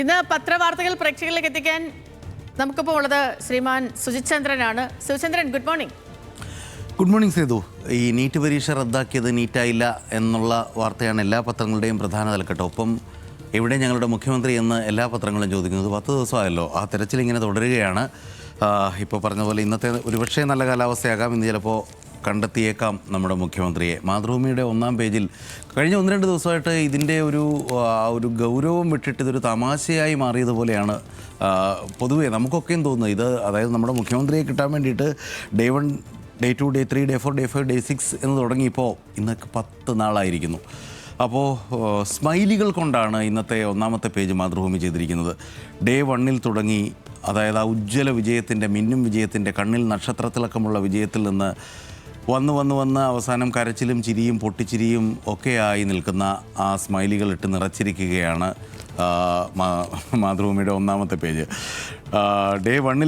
ഇന്ന് പത്രവാർത്തകൾ പ്രേക്ഷകരിലേക്ക് എത്തിക്കാൻ നമുക്കിപ്പോൾ ഉള്ളത് ശ്രീമാൻ സുജിത് ചന്ദ്രനാണ്. Sujichandran, good morning. Good morning Sethu. ഈ നീറ്റ് പരീക്ഷ റദ്ദാക്കിയത് നീറ്റായില്ല എന്നുള്ള വാർത്തയാണ് എല്ലാ പത്രങ്ങളുടെയും പ്രധാന തലക്കെട്ട്. ഒപ്പം എവിടെ ഞങ്ങളുടെ മുഖ്യമന്ത്രി എന്ന് എല്ലാ പത്രങ്ങളും ചോദിക്കുന്നത്. 10 ദിവസമായല്ലോ ആ തെരച്ചിലിങ്ങനെ തുടരുകയാണ്. ഇപ്പോൾ പറഞ്ഞ പോലെ ഇന്നത്തെ ഒരുപക്ഷേ നല്ല കാലാവസ്ഥയാകാം, ഇന്ന് ചിലപ്പോൾ കണ്ടെത്തിയേക്കാം നമ്മുടെ മുഖ്യമന്ത്രിയെ. മാതൃഭൂമിയുടെ 1-ാം പേജിൽ കഴിഞ്ഞ 1-2 ദിവസമായിട്ട് ഇതിൻ്റെ ഒരു ഗൗരവം വിട്ടിട്ട് ഇതൊരു തമാശയായി മാറിയതുപോലെയാണ് പൊതുവേ നമുക്കൊക്കെയും തോന്നുന്നത്. ഇത് അതായത് നമ്മുടെ മുഖ്യമന്ത്രിയെ കിട്ടാൻ വേണ്ടിയിട്ട് Day 1, Day 2, Day 3, Day 4, Day 5, Day 6 എന്ന് തുടങ്ങിയപ്പോൾ ഇന്നൊക്കെ 10 നാളായിരിക്കുന്നു. അപ്പോൾ സ്മൈലികൾ കൊണ്ടാണ് ഇന്നത്തെ 1-ാമത്തെ പേജ് മാതൃഭൂമി ചെയ്തിരിക്കുന്നത്. Day 1 തുടങ്ങി, അതായത് ആ ഉജ്ജ്വല വിജയത്തിൻ്റെ, മിന്നും വിജയത്തിൻ്റെ, കണ്ണിൽ നക്ഷത്രത്തിലക്കമുള്ള വിജയത്തിൽ നിന്ന് വന്ന് അവസാനം കരച്ചിലും ചിരിയും പൊട്ടിച്ചിരിയും ഒക്കെയായി നിൽക്കുന്ന ആ സ്മൈലികൾ ഇട്ട് നിറച്ചിരിക്കുകയാണ് മാതൃഭൂമിയുടെ 1-ാമത്തെ പേജ്. Day 1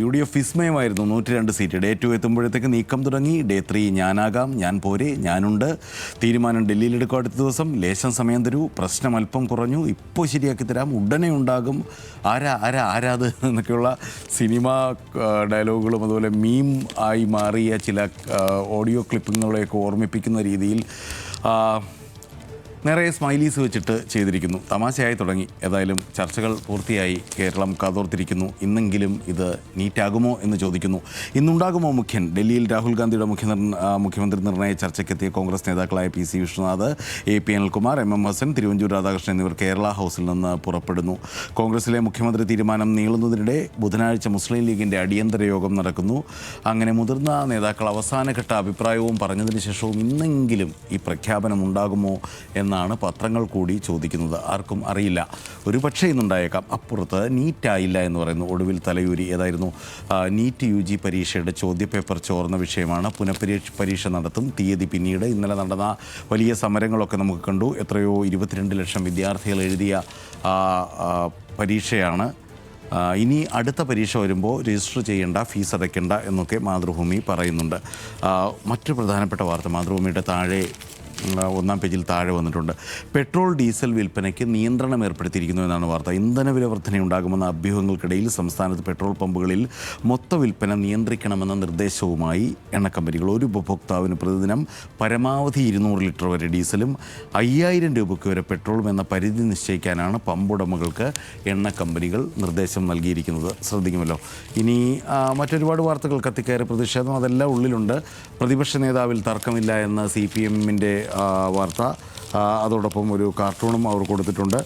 UDF വിസ്മയമായിരുന്നു, 102 സീറ്റ്. Day 2 എത്തുമ്പോഴത്തേക്ക് നീക്കം തുടങ്ങി. Day 3 ഞാനാകാം, ഞാൻ പോരെ, ഞാനുണ്ട്, തീരുമാനം ഡൽഹിയിലെടുക്കും അടുത്ത ദിവസം, ലേശം സമയം തരൂ, പ്രശ്നം അല്പം കുറഞ്ഞു, ഇപ്പോൾ ശരിയാക്കി തരാം, ഉടനെ ഉണ്ടാകും, ആരാത് എന്നൊക്കെയുള്ള സിനിമ ഡയലോഗുകളും അതുപോലെ മീം ആയി മാറിയ ചില ഓഡിയോ ക്ലിപ്പിങ്ങുകളെയൊക്കെ ഓർമ്മിപ്പിക്കുന്ന രീതിയിൽ നിറയെ സ്മൈലീസ് വെച്ചിട്ട് ചെയ്തിരിക്കുന്നു. തമാശയായി തുടങ്ങി. ഏതായാലും ചർച്ചകൾ പൂർത്തിയായി, കേരളം കാതോർത്തിരിക്കുന്നു. ഇന്നെങ്കിലും ഇത് നീറ്റാകുമോ എന്ന് ചോദിക്കുന്നു. ഇന്നുണ്ടാകുമോ മുഖ്യൻ? ഡൽഹിയിൽ രാഹുൽ ഗാന്ധിയുടെ മുഖ്യമന്ത്രി നിർണയ ചർച്ചയ്ക്കെത്തിയ കോൺഗ്രസ് നേതാക്കളായ PC Vishwanath, AP Anilkumar, MM Hasan, Thiruvanchoor Radhakrishnan എന്നിവർ കേരള ഹൗസിൽ നിന്ന് പുറപ്പെടുന്നു. കോൺഗ്രസിലെ മുഖ്യമന്ത്രി തീരുമാനം നീളുന്നതിനിടെ ബുധനാഴ്ച മുസ്ലിം ലീഗിൻ്റെ അടിയന്തര യോഗം നടക്കുന്നു. അങ്ങനെ മുതിർന്ന നേതാക്കൾ അവസാനഘട്ട അഭിപ്രായവും പറഞ്ഞതിന് ശേഷവും ഇന്നെങ്കിലും ഈ പ്രഖ്യാപനം ഉണ്ടാകുമോ എന്നാണ് പത്രങ്ങൾ കൂടി ചോദിക്കുന്നത്. ആർക്കും അറിയില്ല. ഒരു പക്ഷേ ഇന്നുണ്ടായേക്കാം. അപ്പുറത്ത് നീറ്റായില്ല എന്ന് പറയുന്നു. ഒടുവിൽ തലയൂരി. ഏതായിരുന്നു? നീറ്റ് UG പരീക്ഷയുടെ ചോദ്യപേപ്പർ ചോർന്ന വിഷയമാണ്. പുനഃപരീക്ഷ നടത്തും, തീയതി പിന്നീട്. ഇന്നലെ നടന്ന വലിയ സമരങ്ങളൊക്കെ നമുക്ക് കണ്ടു. എത്രയോ 22 ലക്ഷം വിദ്യാർത്ഥികൾ എഴുതിയ പരീക്ഷയാണ്. ഇനി അടുത്ത പരീക്ഷ വരുമ്പോൾ രജിസ്റ്റർ ചെയ്യേണ്ട, ഫീസ് അടയ്ക്കേണ്ട എന്നൊക്കെ മാതൃഭൂമി പറയുന്നുണ്ട്. മറ്റൊരു പ്രധാനപ്പെട്ട വാർത്ത മാതൃഭൂമിയുടെ 1-ാം പേജിൽ താഴെ വന്നിട്ടുണ്ട്. പെട്രോൾ ഡീസൽ വിൽപ്പനയ്ക്ക് നിയന്ത്രണം ഏർപ്പെടുത്തിയിരിക്കുന്നു എന്നാണ് വാർത്ത. ഇന്ധനവില വർധനയുണ്ടാകുമെന്ന അഭ്യൂഹങ്ങൾക്കിടയിൽ സംസ്ഥാനത്ത് പെട്രോൾ പമ്പുകളിൽ മൊത്ത വിൽപ്പന നിയന്ത്രിക്കണമെന്ന നിർദ്ദേശവുമായി എണ്ണക്കമ്പനികൾ. ഒരു ഉപഭോക്താവിന് പ്രതിദിനം പരമാവധി 200 ലിറ്റർ വരെ ഡീസലും 5000 രൂപയ്ക്ക് വരെ പെട്രോളും എന്ന പരിധി നിശ്ചയിക്കാനാണ് പമ്പുടമകൾക്ക് എണ്ണക്കമ്പനികൾ നിർദ്ദേശം നൽകിയിരിക്കുന്നത്. ശ്രദ്ധിക്കുമല്ലോ. ഇനി മറ്റൊരുപാട് വാർത്തകൾ കത്തിക്കയറി പ്രതിഷേധം, അതെല്ലാം ഉള്ളിലുണ്ട്. പ്രതിപക്ഷ നേതാവിൽ തർക്കമില്ല എന്ന CPM-ൻ്റെ വാർത്ത. അതോടൊപ്പം ഒരു കാർട്ടൂണും അവർ കൊടുത്തിട്ടുണ്ട്.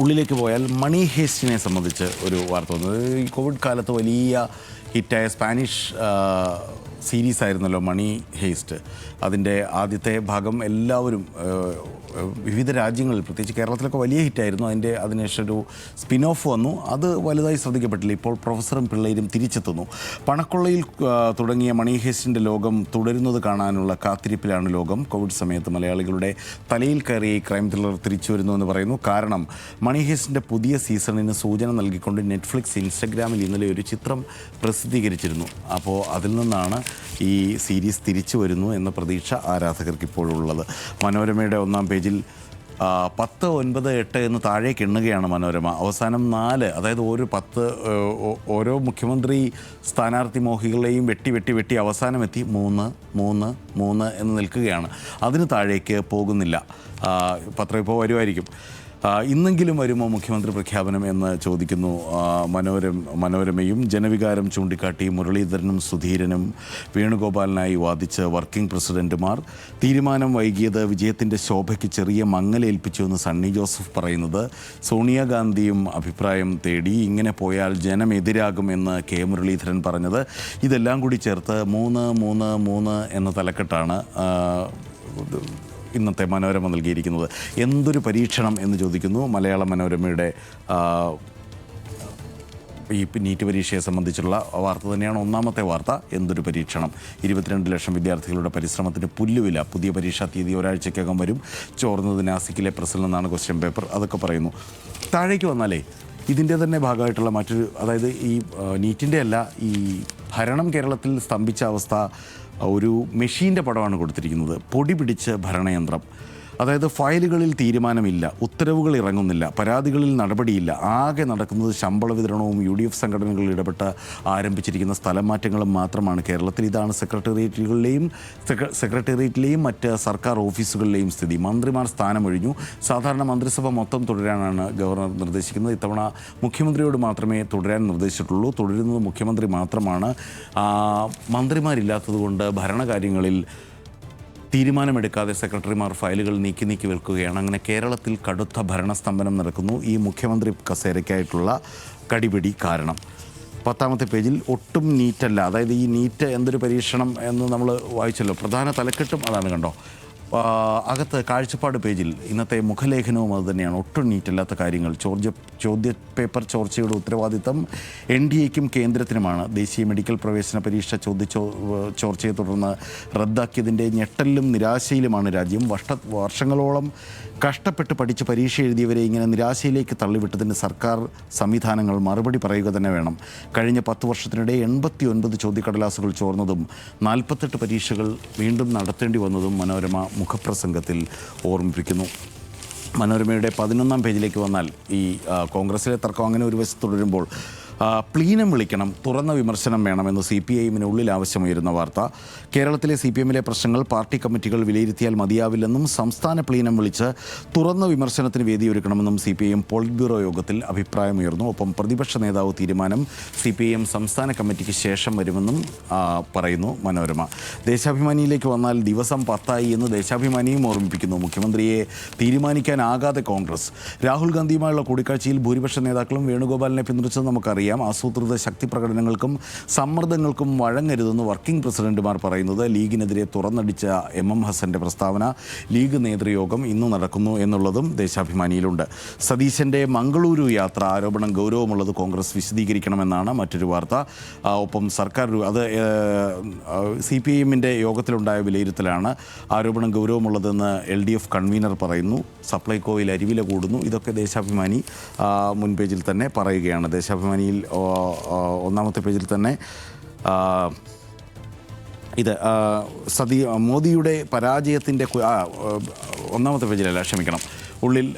ഉള്ളിലേക്ക് പോയാൽ മണി ഹേസ്റ്റിനെ സംബന്ധിച്ച് ഒരു വാർത്ത വന്നത്. ഈ കോവിഡ് കാലത്ത് വലിയ ഹിറ്റായ സ്പാനിഷ് സീരീസ് ആയിരുന്നല്ലോ മണി ഹേസ്റ്റ്. അതിൻ്റെ ആദ്യത്തെ ഭാഗം എല്ലാവരും വിവിധ രാജ്യങ്ങളിൽ, പ്രത്യേകിച്ച് കേരളത്തിലൊക്കെ വലിയ ഹിറ്റായിരുന്നു. അതിനുശേഷം ഒരു സ്പിൻ ഓഫ് വന്നു. അത് വലുതായി ശ്രദ്ധിക്കപ്പെട്ടില്ല. ഇപ്പോൾ പ്രൊഫസറും പിള്ളേരും തിരിച്ചെത്തുന്നു. പണക്കൊള്ളയിൽ തുടങ്ങിയ മണി ഹേസ്റ്റിൻ്റെ ലോകം തുടരുന്നത് കാണാനുള്ള കാത്തിരിപ്പിലാണ് ലോകം. കോവിഡ് സമയത്ത് മലയാളികളുടെ തലയിൽ കയറിയ ഈ ക്രൈം ത്രില്ലർ തിരിച്ചു വരുന്നു എന്ന് പറയുന്നു. കാരണം മണി ഹേസ്റ്റിൻ്റെ പുതിയ സീസണിന് സൂചന നൽകിക്കൊണ്ട് നെറ്റ്ഫ്ലിക്സ് ഇൻസ്റ്റഗ്രാമിൽ ഇന്നലെ ഒരു ചിത്രം പ്രസിദ്ധീകരിച്ചിരുന്നു. അപ്പോൾ അതിൽ നിന്നാണ് ഈ സീരീസ് തിരിച്ചു വരുന്നു എന്ന പ്രതീക്ഷ ആരാധകർക്ക് ഇപ്പോഴുള്ളത്. മനോരമയുടെ 1-ാം പേജിൽ 10, 9, 8 എന്ന് താഴേക്ക് എണ്ണുകയാണ് മനോരമ. അവസാനം 4, അതായത് ഓരോ മുഖ്യമന്ത്രി സ്ഥാനാർത്ഥി മോഹികളെയും വെട്ടി അവസാനം എത്തി 3 എന്ന് നിൽക്കുകയാണ്. അതിന് താഴേക്ക് പോകുന്നില്ല. പത്രം ഇപ്പോൾ വരുമായിരിക്കും. ഇന്നെങ്കിലും വരുമോ മുഖ്യമന്ത്രി പ്രഖ്യാപനം എന്ന് ചോദിക്കുന്നു മനോരമയും. ജനവികാരം ചൂണ്ടിക്കാട്ടി മുരളീധരനും സുധീരനും വേണുഗോപാലിനായി വാദിച്ച് വർക്കിംഗ് പ്രസിഡന്റുമാർ. തീരുമാനം വൈകിയത് വിജയത്തിൻ്റെ ശോഭയ്ക്ക് ചെറിയ മങ്ങലേൽപ്പിച്ചുവെന്ന് സണ്ണി ജോസഫ് പറയുന്നത്. സോണിയാഗാന്ധിയും അഭിപ്രായം തേടി. ഇങ്ങനെ പോയാൽ ജനമെതിരാകുമെന്ന് K മുരളീധരൻ പറഞ്ഞത്. ഇതെല്ലാം കൂടി ചേർത്ത് 3 എന്ന തലക്കെട്ടാണ് ഇന്നത്തെ മനോരമ നൽകിയിരിക്കുന്നത്. എന്തൊരു പരീക്ഷണം എന്ന് ചോദിക്കുന്നു മലയാള മനോരമയുടെ ഈ നീറ്റ് പരീക്ഷയെ സംബന്ധിച്ചുള്ള വാർത്ത തന്നെയാണ് 1-ാമത്തെ വാർത്ത. എന്തൊരു പരീക്ഷണം. 22 ലക്ഷം വിദ്യാർത്ഥികളുടെ പരിശ്രമത്തിന് പുല്ലുവില. പുതിയ പരീക്ഷാ തീയതി ഒരാഴ്ചയ്ക്കകം വരും. ചോർന്നത് നാസിക്കിലെ പ്രസിൽ നിന്നാണ് ക്വസ്റ്റ്യൻ പേപ്പർ. അതൊക്കെ പറയുന്നു. താഴേക്ക് വന്നാലേ ഇതിൻ്റെ തന്നെ ഭാഗമായിട്ടുള്ള മറ്റൊരു, അതായത് ഈ നീറ്റിൻ്റെ അല്ല, ഈ ഭരണം കേരളത്തിൽ സ്തംഭിച്ച അവസ്ഥ. ഒരു മെഷീൻ്റെ പടമാണ് കൊടുത്തിരിക്കുന്നത്. പൊടി പിടിച്ച് ഭരണയന്ത്രം. അതായത് ഫയലുകളിൽ തീരുമാനമില്ല, ഉത്തരവുകൾ ഇറങ്ങുന്നില്ല, പരാതികളിൽ നടപടിയില്ല, ആകെ നടക്കുന്നത് ശമ്പള വിതരണവും UDF സംഘടനകൾ ഇടപെട്ട് ആരംഭിച്ചിരിക്കുന്ന സ്ഥലം മാറ്റങ്ങളും മാത്രമാണ് കേരളത്തിൽ. ഇതാണ് സെക്രട്ടേറിയറ്റിലെയും മറ്റ് സർക്കാർ ഓഫീസുകളിലെയും സ്ഥിതി. മന്ത്രിമാർ സ്ഥാനമൊഴിഞ്ഞു. സാധാരണ മന്ത്രിസഭ മൊത്തം തുടരാനാണ് ഗവർണർ നിർദ്ദേശിക്കുന്നത്. ഇത്തവണ മുഖ്യമന്ത്രിയോട് മാത്രമേ തുടരാൻ നിർദ്ദേശിച്ചിട്ടുള്ളൂ. തുടരുന്നത് മുഖ്യമന്ത്രി മാത്രമാണ്. മന്ത്രിമാരില്ലാത്തതുകൊണ്ട് ഭരണകാര്യങ്ങളിൽ തീരുമാനമെടുക്കാതെ സെക്രട്ടറിമാർ ഫയലുകൾ നീക്കി വെക്കുകയാണ്. അങ്ങനെ കേരളത്തിൽ കടുത്ത ഭരണസ്തംഭനം നടക്കുന്നു. ഈ മുഖ്യമന്ത്രി കസേരയ്ക്കായിട്ടുള്ള കടിപിടി കാരണം 10ാമത്തെ പേജിൽ ഒട്ടും നീറ്റല്ല. അതായത് ഈ നീറ്റ് എന്തൊരു പരീക്ഷണം എന്ന് നമ്മൾ വായിച്ചല്ലോ. പ്രധാന തലക്കെട്ടും അതാണ്, കണ്ടോ. അകത്ത് കാഴ്ചപ്പാട് പേജിൽ ഇന്നത്തെ മുഖലേഖനവും അത് തന്നെയാണ്. ഒട്ടും നീറ്റല്ലാത്ത കാര്യങ്ങൾ. ചോദ്യ പേപ്പർ ചോർച്ചയുടെ ഉത്തരവാദിത്തം NDAയ്ക്കും കേന്ദ്രത്തിനുമാണ്. ദേശീയ മെഡിക്കൽ പ്രവേശന പരീക്ഷ ചോർച്ചയെ തുടർന്ന് റദ്ദാക്കിയതിൻ്റെ ഞെട്ടലിലും നിരാശയിലുമാണ് രാജ്യം. വർഷങ്ങളോളം കഷ്ടപ്പെട്ട് പഠിച്ച് പരീക്ഷ എഴുതിയവരെ ഇങ്ങനെ നിരാശയിലേക്ക് തള്ളിവിട്ടതിന് സർക്കാർ സംവിധാനങ്ങൾ മറുപടി പറയുക തന്നെ വേണം. കഴിഞ്ഞ 10 വർഷത്തിനിടെ 89 ചോദ്യക്കടലാസുകൾ ചോർന്നതും 48 പരീക്ഷകൾ വീണ്ടും നടത്തേണ്ടി വന്നതും മനോരമ മുഖപ്രസംഗത്തിൽ ഓർമ്മിപ്പിക്കുന്നു. മനോരമയുടെ 11ാം പേജിലേക്ക് വന്നാൽ ഈ കോൺഗ്രസിലെ തർക്കം അങ്ങനെ ഒരു വശത്ത് തുടരുമ്പോൾ പ്ലീനം വിളിക്കണം, തുറന്ന വിമർശനം വേണമെന്ന് CPIഎമ്മിനുള്ളിൽ ആവശ്യമുയരുന്ന വാർത്ത. കേരളത്തിലെ CPMലെ പ്രശ്നങ്ങൾ പാർട്ടി കമ്മിറ്റികൾ വിലയിരുത്തിയാൽ മതിയാവില്ലെന്നും സംസ്ഥാന പ്ലീനം വിളിച്ച് തുറന്ന വിമർശനത്തിന് വേദിയൊരുക്കണമെന്നും CPIഎം പോളിറ്റ് ബ്യൂറോ യോഗത്തിൽ അഭിപ്രായമുയർന്നു. ഒപ്പം പ്രതിപക്ഷ നേതാവ് തീരുമാനം CPIഎം സംസ്ഥാന കമ്മിറ്റിക്ക് ശേഷം വരുമെന്നും പറയുന്നു മനോരമ. ദേശാഭിമാനിയിലേക്ക് വന്നാൽ ദിവസം 10 എന്ന് ദേശാഭിമാനിയും ഓർമ്മിപ്പിക്കുന്നു. മുഖ്യമന്ത്രിയെ തീരുമാനിക്കാനാകാതെ കോൺഗ്രസ്. രാഹുൽ ഗാന്ധിയുമായുള്ള കൂടിക്കാഴ്ചയിൽ ഭൂരിപക്ഷ നേതാക്കളും വേണുഗോപാലിനെ പിന്തുണച്ചത് നമുക്കറിയാം. ആസൂത്രിത ശക്തി പ്രകടനങ്ങൾക്കും സമ്മർദ്ദങ്ങൾക്കും വഴങ്ങരുതെന്ന് വർക്കിംഗ് പ്രസിഡന്റുമാർ പറയുന്നത്. ലീഗിനെതിരെ തുറന്നടിച്ച MM ഹസന്റെ പ്രസ്താവന. ലീഗ് നേതൃയോഗം ഇന്ന് നടക്കുന്നു എന്നുള്ളതും ദേശാഭിമാനിയിലുണ്ട്. സതീശന്റെ മംഗളൂരു യാത്ര ആരോപണം ഗൗരവമുള്ളത് കോൺഗ്രസ് വിശദീകരിക്കണമെന്നാണ് മറ്റൊരു വാർത്ത. ഒപ്പം സർക്കാർ അത് CPIഎമ്മിൻ്റെ യോഗത്തിലുണ്ടായ വിലയിരുത്തലാണ്. ആരോപണം ഗൗരവമുള്ളതെന്ന് LDF കൺവീനർ പറയുന്നു. സപ്ലൈകോയിൽ അരിവില കൂടുന്നു. ഇതൊക്കെ ദേശാഭിമാനി മുൻപേജിൽ തന്നെ പറയുകയാണ്. ദേശാഭിമാനിയിൽ 1ാമത്തെ പേജിൽ തന്നെ ഇത് മോദിയുടെ പരാജയത്തിൻ്റെ 1ാമത്തെ പേജിലല്ല, ക്ഷമിക്കണം, ഉള്ളിൽ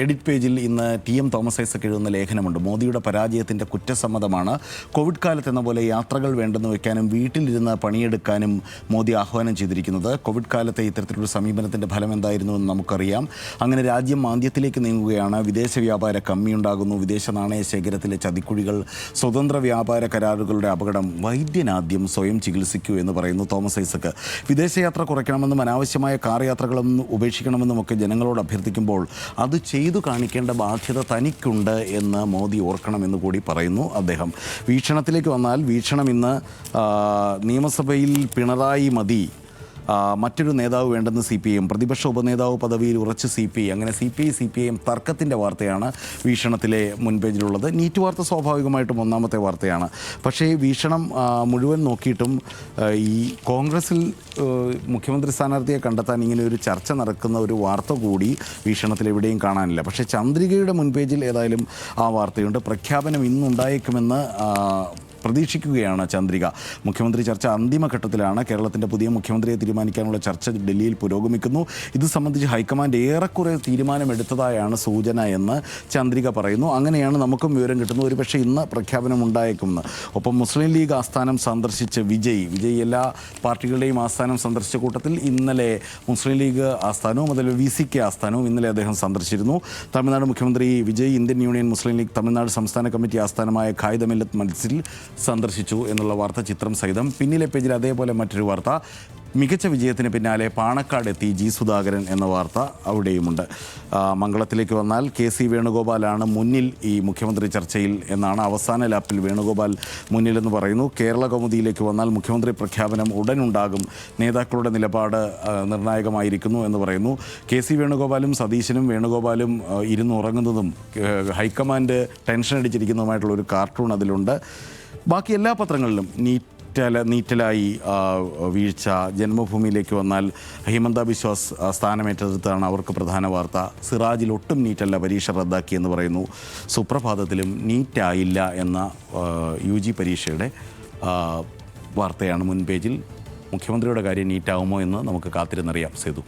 എഡിറ്റ് പേജിൽ ഇന്ന് TM തോമസ് ഐസക് എഴുതുന്ന ലേഖനമുണ്ട്. മോദിയുടെ പരാജയത്തിൻ്റെ കുറ്റസമ്മതമാണ്. കോവിഡ് കാലത്തെന്ന പോലെ യാത്രകൾ വേണ്ടെന്ന് വയ്ക്കാനും വീട്ടിലിരുന്ന് പണിയെടുക്കാനും മോദി ആഹ്വാനം ചെയ്തിരിക്കുന്നത്. കോവിഡ് കാലത്തെ ഇത്തരത്തിലൊരു സമീപനത്തിൻ്റെ ഫലം എന്തായിരുന്നുവെന്ന് നമുക്കറിയാം. അങ്ങനെ രാജ്യം മാന്ദ്യത്തിലേക്ക് നീങ്ങുകയാണ്. വിദേശ വ്യാപാര കമ്മിയുണ്ടാകുന്നു. വിദേശ നാണയ ശേഖരത്തിലെ ചതിക്കുഴികൾ, സ്വതന്ത്ര വ്യാപാര കരാറുകളുടെ അപകടം. വൈദ്യനാദ്യം സ്വയം ചികിത്സിക്കൂ എന്ന് പറയുന്നു തോമസ് ഐസക്. വിദേശയാത്ര കുറയ്ക്കണമെന്നും അനാവശ്യമായ കാർ യാത്രകളൊന്നും ഉപേക്ഷിക്കണമെന്നുമൊക്കെ ജനങ്ങളോട് അഭ്യർത്ഥിക്കും. അത് ചെയ്തു കാണിക്കേണ്ട ബാധ്യത തനിക്കുണ്ട് എന്ന് മോദി ഓർക്കണമെന്ന് കൂടി പറയുന്നു അദ്ദേഹം. വീക്ഷണത്തിലേക്ക് വന്നാൽ വീക്ഷണം ഇന്ന് നിയമസഭയിൽ പിണറായി മതി, മറ്റൊരു നേതാവ് വേണ്ടെന്ന് CPIഎം, പ്രതിപക്ഷ ഉപനേതാവ് പദവിയിൽ ഉറച്ച് CPI. അങ്ങനെ CPIഎം തർക്കത്തിൻ്റെ വാർത്തയാണ് വീക്ഷണത്തിലെ മുൻപേജിലുള്ളത്. നീറ്റ് വാർത്ത സ്വാഭാവികമായിട്ടും 1ാമത്തെ വാർത്തയാണ്. പക്ഷേ വീക്ഷണം മുഴുവൻ നോക്കിയിട്ടും ഈ കോൺഗ്രസിൽ മുഖ്യമന്ത്രി സ്ഥാനാർത്ഥിയെ കണ്ടെത്താൻ ഇങ്ങനെ ഒരു ചർച്ച നടക്കുന്ന ഒരു വാർത്ത കൂടി വീക്ഷണത്തിൽ എവിടെയും കാണാനില്ല. പക്ഷേ ചന്ദ്രികയുടെ മുൻപേജിൽ ഏതായാലും ആ വാർത്തയുണ്ട്. പ്രഖ്യാപനം ഇന്നുണ്ടായേക്കുമെന്ന് പ്രതീക്ഷിക്കുകയാണ് ചന്ദ്രിക. മുഖ്യമന്ത്രി ചർച്ച അന്തിമഘട്ടത്തിലാണ്. കേരളത്തിൻ്റെ പുതിയ മുഖ്യമന്ത്രിയെ തീരുമാനിക്കാനുള്ള ചർച്ച ഡൽഹിയിൽ പുരോഗമിക്കുന്നു. ഇത് സംബന്ധിച്ച് ഹൈക്കമാൻഡ് ഏറെക്കുറെ തീരുമാനമെടുത്തതായാണ് സൂചന എന്ന് ചന്ദ്രിക പറയുന്നു. അങ്ങനെയാണ് നമുക്കും വിവരം കിട്ടുന്നത്. ഒരുപക്ഷെ ഇന്ന് പ്രഖ്യാപനം ഉണ്ടായേക്കുമെന്ന്. ഒപ്പം മുസ്ലിം ലീഗ് ആസ്ഥാനം സന്ദർശിച്ച് വിജയ് എല്ലാ പാർട്ടികളുടെയും ആസ്ഥാനം സന്ദർശിച്ച കൂട്ടത്തിൽ ഇന്നലെ മുസ്ലിം ലീഗ് ആസ്ഥാനവും അതുപോലെ VCK ആസ്ഥാനവും ഇന്നലെ അദ്ദേഹം സന്ദർശിച്ചിരുന്നു. തമിഴ്നാട് മുഖ്യമന്ത്രി വിജയ് ഇന്ത്യൻ യൂണിയൻ മുസ്ലിം ലീഗ് തമിഴ്നാട് സംസ്ഥാന കമ്മിറ്റി ആസ്ഥാനമായ ഖായിദ മില്ലത്ത് മജ്ലിസിൽ സന്ദർശിച്ചു എന്നുള്ള വാർത്ത ചിത്രം സഹിതം. പിന്നിലെ പേജിൽ അതേപോലെ മറ്റൊരു വാർത്ത. മികച്ച വിജയത്തിന് പിന്നാലെ പാണക്കാട് എത്തി G സുധാകരൻ എന്ന വാർത്ത അവിടെയുമുണ്ട്. മംഗളത്തിലേക്ക് വന്നാൽ KC വേണുഗോപാലാണ് മുന്നിൽ ഈ മുഖ്യമന്ത്രി ചർച്ചയിൽ എന്നാണ്. അവസാന ലാപ്പിൽ വേണുഗോപാൽ മുന്നിലെന്ന് പറയുന്നു. കേരള കൗമുദിയിലേക്ക് വന്നാൽ മുഖ്യമന്ത്രി പ്രഖ്യാപനം ഉടനുണ്ടാകും, നേതാക്കളുടെ നിലപാട് നിർണായകമായിരിക്കുന്നു എന്ന് പറയുന്നു. KC വേണുഗോപാലും സതീശനും വേണുഗോപാലും ഇരുന്ന് ഉറങ്ങുന്നതും ഹൈക്കമാൻഡ് ടെൻഷൻ അടിച്ചിരിക്കുന്നതുമായിട്ടുള്ള ഒരു കാർട്ടൂൺ അതിലുണ്ട്. ബാക്കി എല്ലാ പത്രങ്ങളിലും നീറ്റലായി വീഴ്ച. ജന്മഭൂമിയിലേക്ക് വന്നാൽ ഹിമന്ത ബിശ്വാസ് സ്ഥാനമേറ്റെടുത്താണ് അവർക്ക് പ്രധാന വാർത്ത. സിറാജിൽ ഒട്ടും നീറ്റല്ല, പരീക്ഷ റദ്ദാക്കിയെന്ന് പറയുന്നു. സുപ്രഭാതത്തിലും നീറ്റായില്ല എന്ന UG പരീക്ഷയുടെ വാർത്തയാണ് മുൻപേജിൽ. മുഖ്യമന്ത്രിയുടെ കാര്യം നീറ്റാവുമോ എന്ന് നമുക്ക് കാത്തിരുന്നറിയാം. സേതു.